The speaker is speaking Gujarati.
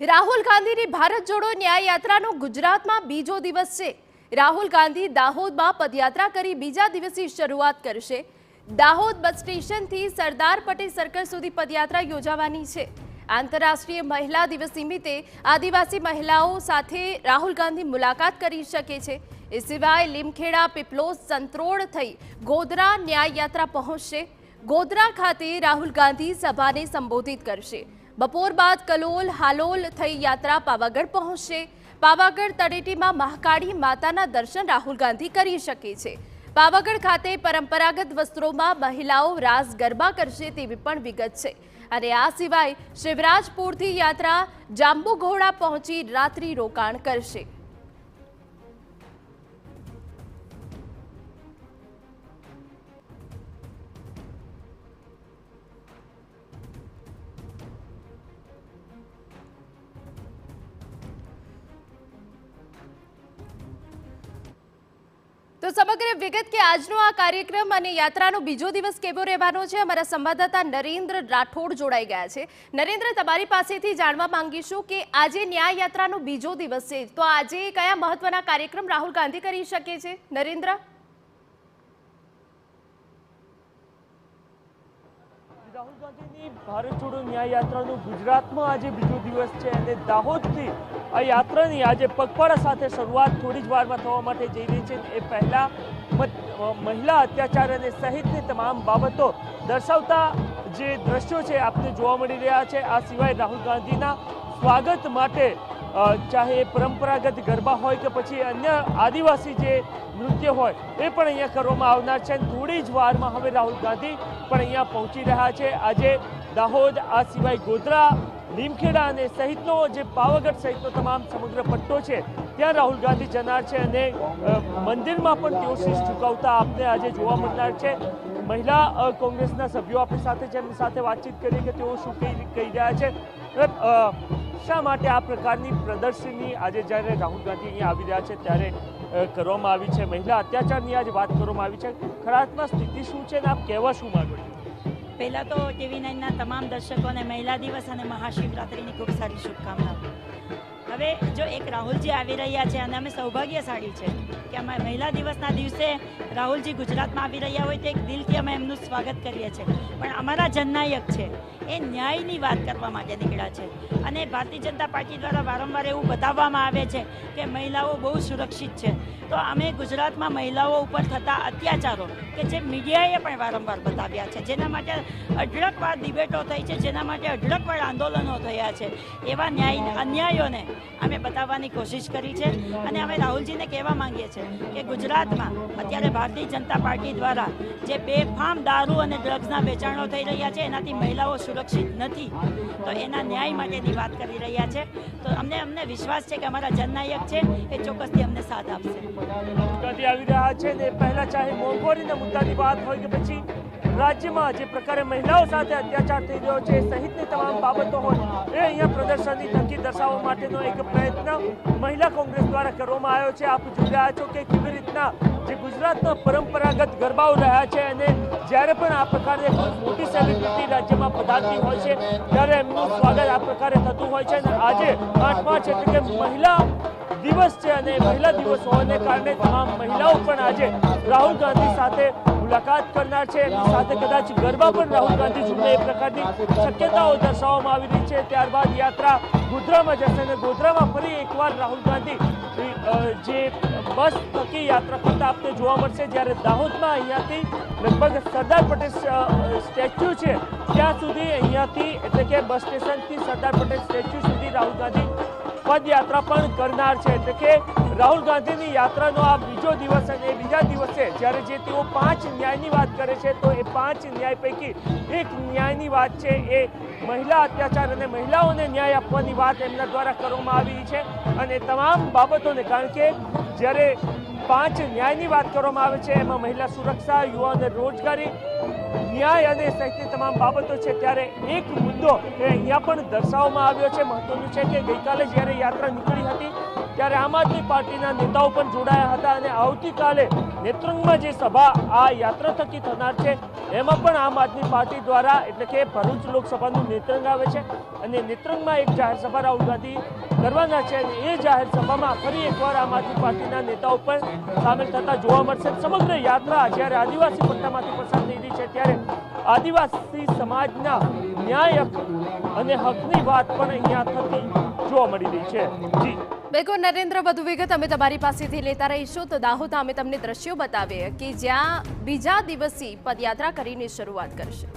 રાહુલ ગાંધીની ભારત જોડો ન્યાય યાત્રાનો ગુજરાતમાં બીજો દિવસ છે। રાહુલ ગાંધી દાહોદમાં પદયાત્રા કરી બીજા દિવસની શરૂઆત કરશે। દાહોદ બસ સ્ટેશનથી સરદાર પટેલ સર્કલ સુધી પદયાત્રા યોજાવાની છે। આંતરરાષ્ટ્રીય મહિલા દિવસ નિમિત્તે આદિવાસી મહિલાઓ સાથે રાહુલ ગાંધી મુલાકાત કરી શકે છે। એ સિવાય લીમખેડા, પીપલોદ, સંત્રોડ થઈ ગોધરા ન્યાય યાત્રા પહોંચશે। ગોધરા ખાતે રાહુલ ગાંધી સભાને સંબોધિત કરશે। બપોર બાદ કલોલ, હાલોલ થઈ યાત્રા પાવાગઢ પહોંચશે। પાવાગઢ તળેટીમાં મહાકાળી માતાના દર્શન રાહુલ ગાંધી કરી શકે છે। પાવાગઢ ખાતે પરંપરાગત વસ્ત્રોમાં મહિલાઓ રાસ ગરબા કરશે તેવી પણ વિગત છે। અને આ સિવાય શિવરાજપુરથી યાત્રા જાંબુઘોડા પહોંચી રાત્રિ રોકાણ કરશે। तो समग्र विगत के આજનો આ કાર્યક્રમ અને યાત્રાનો બીજો દિવસ કેવો રહેવાનો છે અમારા સંવાદદાતા નરેન્દ્ર રાઠોડ જોડાઈ ગયા છે। નરેન્દ્ર, તમારી પાસેથી જાણવા માંગીશું કે આજે ન્યાય યાત્રાનો બીજો દિવસ છે, તો આજે કયા મહત્વના કાર્યક્રમ રાહુલ ગાંધી કરી શકે છે? નરેન્દ્ર, રાહુલ ગાંધીની ભારત જોડો ન્યાય યાત્રાનો ગુજરાતમાં આજે બીજો દિવસ છે અને દાહોદથી આ યાત્રાની આજે પગપાળા સાથે શરૂઆત થોડી જ વારમાં થવા માટે જઈ રહી છે। એ પહેલા મહિલા અત્યાચાર અને સહિતની તમામ બાબતો દર્શાવતા જે દ્રશ્યો છે આપને જોવા મળી રહ્યા છે। આ સિવાય રાહુલ ગાંધીના સ્વાગત માટે ચાહે પરંપરાગત ગરબા હોય કે પછી અન્ય આદિવાસી જે નૃત્ય હોય એ પણ અહીંયા કરવામાં આવનાર છે। થોડી જ વારમાં હવે રાહુલ ગાંધી પણ અહીંયા પહોંચી રહ્યા છે। આજે દાહોદ, આ સિવાય ગોધરા, લીમખેડા અને સહિતનો જે પાવાગઢ સહિતનો તમામ સમગ્ર પટ્ટો છે ત્યાં રાહુલ ગાંધી જનાર છે અને મંદિરમાં પણ તેઓ શીશ ઝુકાવતા આપને આજે જોવા મળનાર છે। મહિલા કોંગ્રેસના સભ્યો આપણી સાથે છે, એમની સાથે વાતચીત કરીએ કે તેઓ શું કહી રહ્યા છે। શા માટે આ પ્રકારની પ્રદર્શની આજે જ્યારે રાહુલ ગાંધી અહીંયા આવી રહ્યા છે ત્યારે કરવામાં આવી છે? મહિલા અત્યાચારની આજે વાત કરવામાં આવી છે, ખરા અર્થમાં સ્થિતિ શું છે અને આપ કહેવા શું માંગો છો? પહેલાં તો TV9ના તમામ દર્શકોને મહિલા દિવસ અને મહાશિવરાત્રિની ખૂબ સારી શુભકામનાઓ। હવે જો એક રાહુલજી આવી રહ્યા છે અને અમે સૌભાગ્યશાળી છે કે અમે મહિલા દિવસના દિવસે રાહુલજી ગુજરાતમાં આવી રહ્યા હોય તો એક દિલથી અમે એમનું સ્વાગત કરીએ છીએ। પણ અમારા જનનાયક છે એ ન્યાયની વાત કરવા માટે નીકળ્યા છે અને ભારતીય જનતા પાર્ટી દ્વારા વારંવાર એવું બતાવવામાં આવે છે કે મહિલાઓ બહુ સુરક્ષિત છે। તો અમે ગુજરાતમાં મહિલાઓ ઉપર થતા અત્યાચારો કે જે મીડિયાએ પણ વારંવાર બતાવ્યા છે, જેના માટે અઢળકવાર ડિબેટો થઈ છે, જેના માટે અઢળકવાર આંદોલનો થયા છે, એવા અન્યાયોને અમે બતાવવાની કોશિશ કરી છે। અને અમે રાહુલજીને કહેવા માંગીએ છીએ કે ગુજરાતમાં અત્યારે ભારતીય જનતા પાર્ટી દ્વારા જે બેફામ દારૂ અને ડ્રગ્સના વેચાણો થઈ રહ્યા છે એનાથી મહિલાઓ સુરક્ષિત નથી, તો એના ન્યાય માટેની વાત કરી રહ્યા છે। તો અમને વિશ્વાસ છે કે અમારા જનનાયક છે એ ચોક્કસથી અમને સાથ આપશે। ગાંધી આવી રહ્યા છે ને પહેલા ચાહે મોંઘવારીના મુદ્દાની વાત હોય કે પછી રાજ્યમાં જે પ્રકારે મહિલાઓ સાથે અત્યાચાર થઈ રહ્યો છે સહિતની તમામ બાબતો હોય એ અહીંયા પ્રદર્શનની થકી દર્શાવવા માટેનો એક પ્રયત્ન મહિલા કોંગ્રેસ દ્વારા કરવામાં આવ્યો છે। આપ જોઈ રહ્યા છો કે કેવી રીતના જે ગુજરાતના પરંપરાગત ગરબાઓ રહ્યા છે અને જ્યારે પણ આ પ્રકારે મોટી સેલિબ્રિટી રાજ્યમાં પધારતી હોય છે ત્યારે એમનું સ્વાગત આ પ્રકારે થતું હોય છે। અને આજે 8 માર્ચ એટલે કે મહિલા દિવસ છે અને મહિલા દિવસ હોવાને કારણે તમામ મહિલાઓ પણ આજે રાહુલ ગાંધી સાથે મુલાકાત કરનાર છે, એમની સાથે કદાચ ગરબા પણ રાહુલ ગાંધી ઝૂમે એ પ્રકારની શક્યતાઓ દર્શાવવામાં આવી રહી છે। ત્યારબાદ યાત્રા ગોધરામાં જશે અને ગોધરામાં ફરી એકવાર રાહુલ ગાંધી જે બસ થકી યાત્રા કરતા આપને જોવા મળશે। જ્યારે દાહોદમાં અહીંયાથી લગભગ સરદાર પટેલ સ્ટેચ્યુ છે ત્યાં સુધી અહીંયાથી એટલે કે બસ સ્ટેશનથી સરદાર પટેલ સ્ટેચ્યુ સુધી રાહુલ ગાંધી પદયાત્રા પણ કરનાર છે। એટલે કે રાહુલ ગાંધીની યાત્રાનો આ બીજો દિવસ અને બીજા દિવસે જ્યારે જે તેઓ 5 ન્યાયની વાત કરે છે તો એ 5 ન્યાય પૈકી એક ન્યાયની વાત છે એ મહિલા અત્યાચાર અને મહિલાઓને ન્યાય આપવાની વાત એમના દ્વારા કરવામાં આવી છે। અને તમામ બાબતોને કારણ કે જ્યારે 5 ન્યાયની વાત કરવામાં આવે છે એમાં મહિલા સુરક્ષા, યુવાઓને રોજગારી, ન્યાય અને સહિતની તમામ બાબતો છે ત્યારે એક મુદ્દો એ અહીંયા પણ દર્શાવવામાં આવ્યો છે। મહત્વનું છે કે ગઈકાલે જ્યારે યાત્રા નીકળી હતી ત્યારે આમ આદમી પાર્ટીના નેતાઓ પણ જોડાયા હતા અને આવતીકાલે નેત્રંગમાં જે સભા આ યાત્રા થકી થનાર છે એમાં પણ આમ આદમી પાર્ટી દ્વારા એટલે કે ભરૂચ લોકસભાનું નેત્રંગ આવે છે અને નેત્રંગમાં એક જાહેર સભા રાહુલ ગાંધી કરવાના છે અને એ જાહેર સભામાં ફરી એકવાર આમ આદમી પાર્ટીના નેતાઓ પણ સામેલ થતા જોવા મળશે. સમગ્ર યાત્રા જ્યારે આદિવાસી પટ્ટામાંથી પસાર થઈ રહી છે ત્યારે આદિવાસી સમાજના ન્યાય અને હકની વાત પણ અહીંયા થતી જોવા મળી રહી છે. જી બિલકુલ નરેન્દ્ર, વધુ વિગત અમે તમારી પાસેથી લેતા રહીશું. તો દાહોદ અમે તમને દ્રશ્યો બતાવીએ કે જ્યાં બીજા દિવસથી પદયાત્રા કરીને શરૂઆત કરશે.